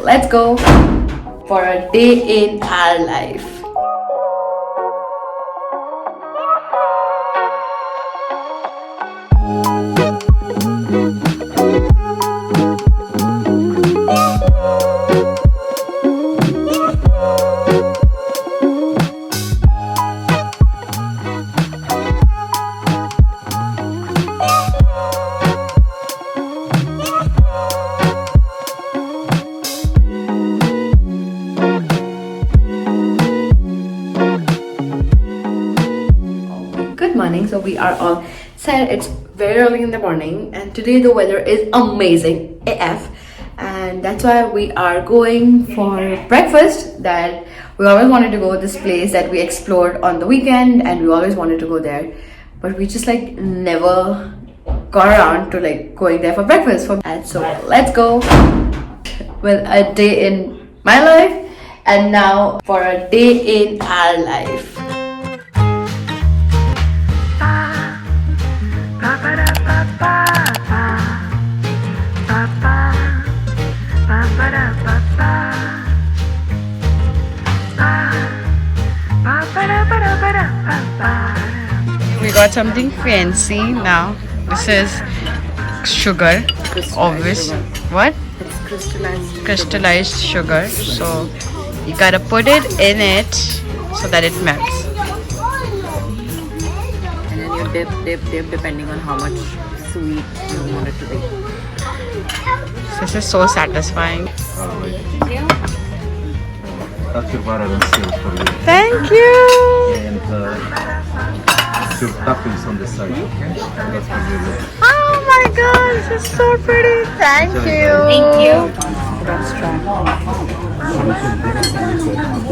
let's go for a day in our life. So we are all set. It's very early in the morning and today the weather is amazing AF, and that's why we are going for breakfast. That we always wanted to go to this place that we explored on the weekend, and we always wanted to go there, but we just like never got around to like going there for breakfast. And so let's go with a day in my life, and now for a day in our life. We got something fancy now. This is sugar, obvious. What? It's crystallized sugar. So you gotta put it in it so that it melts. And then you dip depending on how much sweet you want it to be. This is so satisfying. Thank you. Thank you. And two toppings on the side, okay? Oh my god, this is so pretty. Thank you. Thank you. Let's try.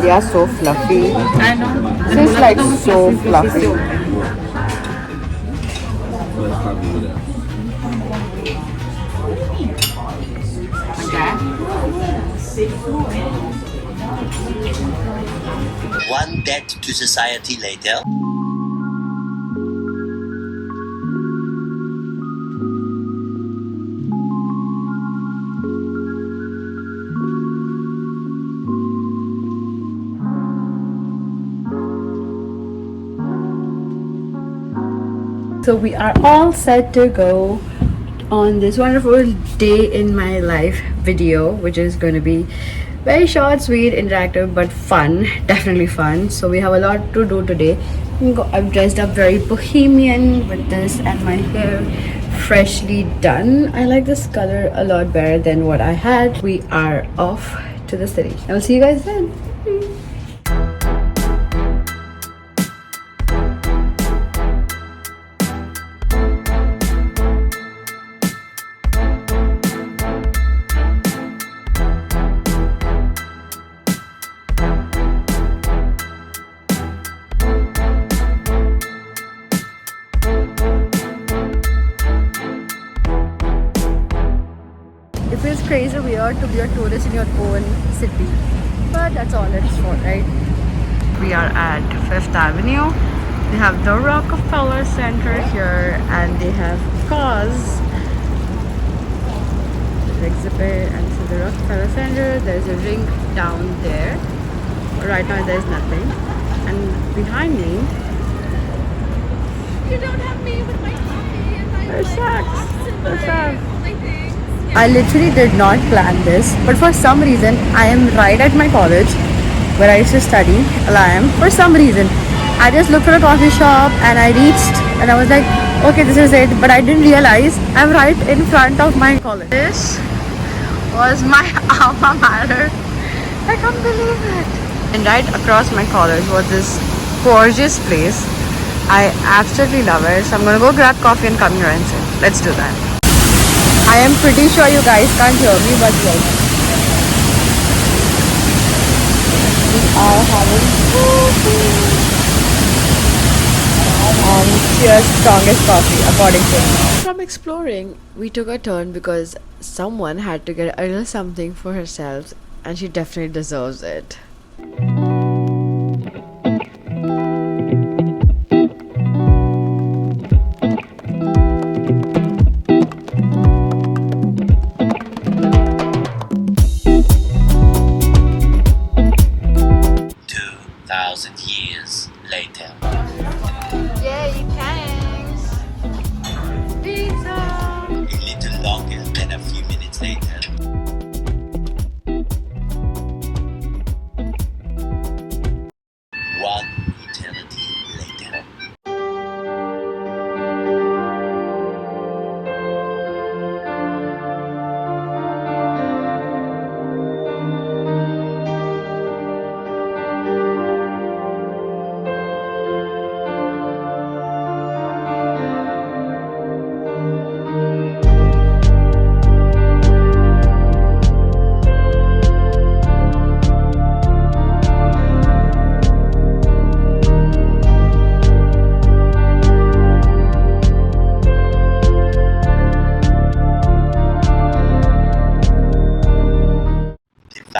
They are so fluffy. I know. This is like so fluffy. One debt to society later. So we are all set to go on this wonderful day in my life video, which is going to be very short, sweet, interactive, but fun. Definitely fun. So we have a lot to do today. I'm dressed up very bohemian with this and my hair freshly done. I like this color a lot better than what I had. We are off to the city. I'll see you guys then. It feels crazy weird to be a tourist in your own city, but that's all it's for, right? We are at 5th Avenue. They have the Rockefeller Center here, and they have Kaws exhibit, and so the Rockefeller Center. There's a ring down there. Right now there's nothing, and behind me, you don't have me with my coffee and my there's socks. There's socks. my things. I literally did not plan this, but for some reason I am right at my college where I used to study, LIM. For some reason I just looked for a coffee shop and I reached and I was like, okay, this is it, but I didn't realize I'm right in front of my college. This was my alma mater. I can't believe it. And right across my college was this gorgeous place. I absolutely love it. So I'm gonna go grab coffee and come here and sit. Let's do that. I am pretty sure you guys can't hear me, but yes. We are having coffee. And cheers, strongest coffee, according to me. From exploring, we took a turn because someone had to get a little something for herself, and she definitely deserves it.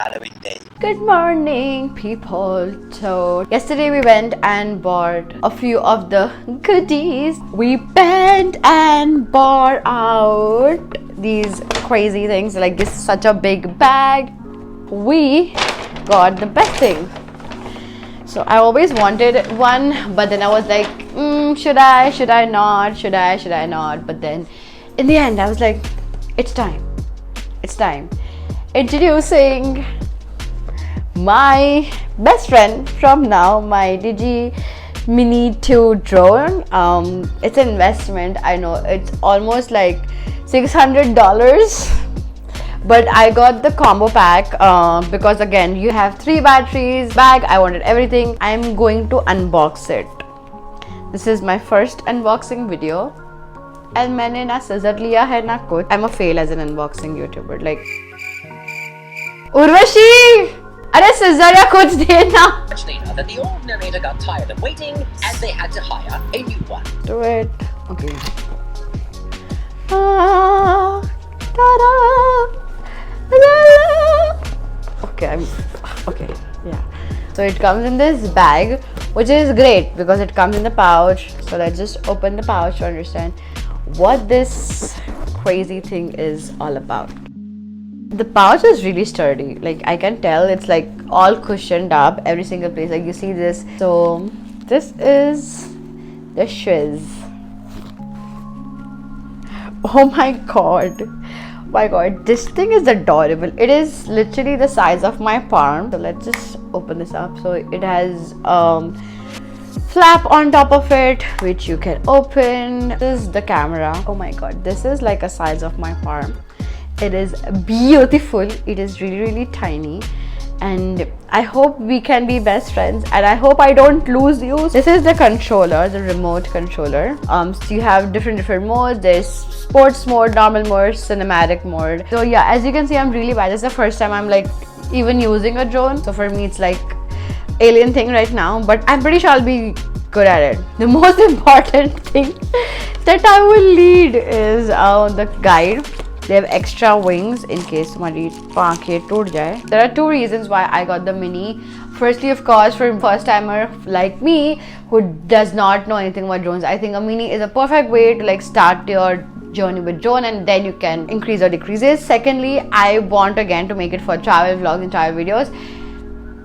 Halloween day. Good morning, people. So yesterday we went and bought a few of the goodies. We went and bought out these crazy things, like this is such a big bag. We got the best thing. So I always wanted one, but then I was like, should I not? But then in the end I was like, it's time. Introducing my best friend from now, my DJI MINI 2 drone. It's an investment. I know it's almost like $600, but I got the combo pack because again you have 3 batteries, bag. I wanted everything. I'm going to unbox it. This is my first unboxing video, and मैंने ना scissor लिया है ना कुछ. I'm a fail as an unboxing YouTuber. Like, Urvashi, अरे scissor या कुछ देना. Much later, that the old narrator got tired of waiting and they had to hire a new one. Do it. Okay. Ah, ta-da. Okay, yeah. So it comes in this bag, which is great because it comes in the pouch. So let's just open the pouch to understand what this crazy thing is all about. The pouch is really sturdy. Like, I can tell it's like all cushioned up, every single place. Like, you see this. So this is the shiz. Oh my god, this thing is adorable. It is literally the size of my palm. So let's just open this up. So it has flap on top of it, which you can open. This is the camera. Oh my god, this is like a size of my palm. It is beautiful. It is really tiny, and I hope we can be best friends, and I hope I don't lose you. This is the controller, the remote controller. So you have different modes. There's sports mode, normal mode, cinematic mode. So yeah, as you can see, I'm really bad. This is the first time I'm like even using a drone, so for me it's like alien thing right now, but I'm pretty sure I'll be good at it. The most important thing that I will need is the guide. They have extra wings in case तुम्हारी पाँखें टूट जाए. There are 2 reasons why I got the Mini. Firstly, of course, for first timer like me who does not know anything about drones, I think a Mini is a perfect way to like start your journey with drone, and then you can increase or decrease it. Secondly, I want again to make it for travel vlogs and travel videos.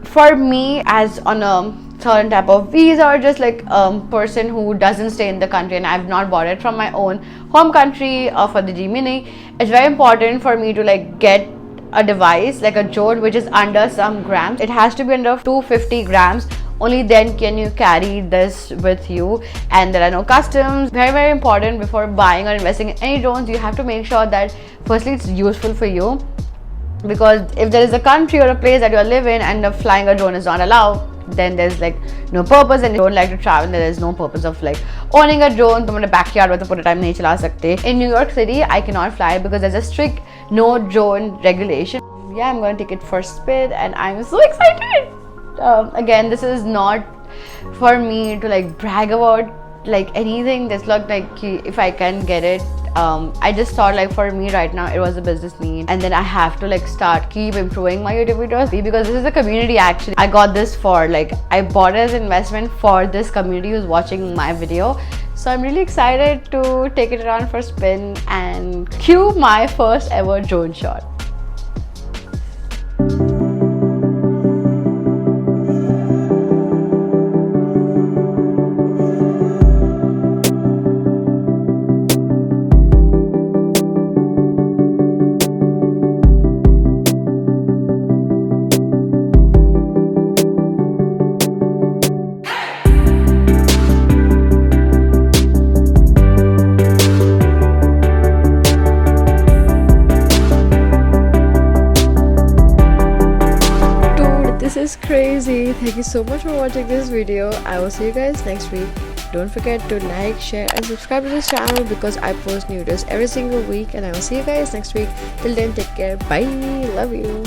For me, as on a certain type of visa, or just like a person who doesn't stay in the country and I've not bought it from my own home country for the DJI MINI, it's very important for me to like get a device like a drone which is under some grams. It has to be under 250 grams. Only then can you carry this with you, and there are no customs. Very important before buying or investing in any drones. You have to make sure that firstly it's useful for you, because if there is a country or a place that you live in and flying a drone is not allowed, then there's like no purpose, and you don't like to travel, there is no purpose of like owning a drone. तुम अपने backyard में तो पूरे time नहीं चला सकते. In New York City, I cannot fly because there's a strict no drone regulation. Yeah, I'm going to take it for a spin, and I'm so excited. Again, this is not for me to like brag about like anything. This looked like if I can get it. I just thought like for me right now it was a business need, and then I have to like keep improving my YouTube videos, because this is a community. Actually, I got this for like, I bought it as an investment for this community who's watching my video. So I'm really excited to take it around for a spin and cue my first ever drone shot. This is crazy. Thank you so much for watching this video. I will see you guys next week. Don't forget to like, share and subscribe to this channel, because I post new videos every single week, and I will see you guys next week. Till then, take care. Bye. Love you.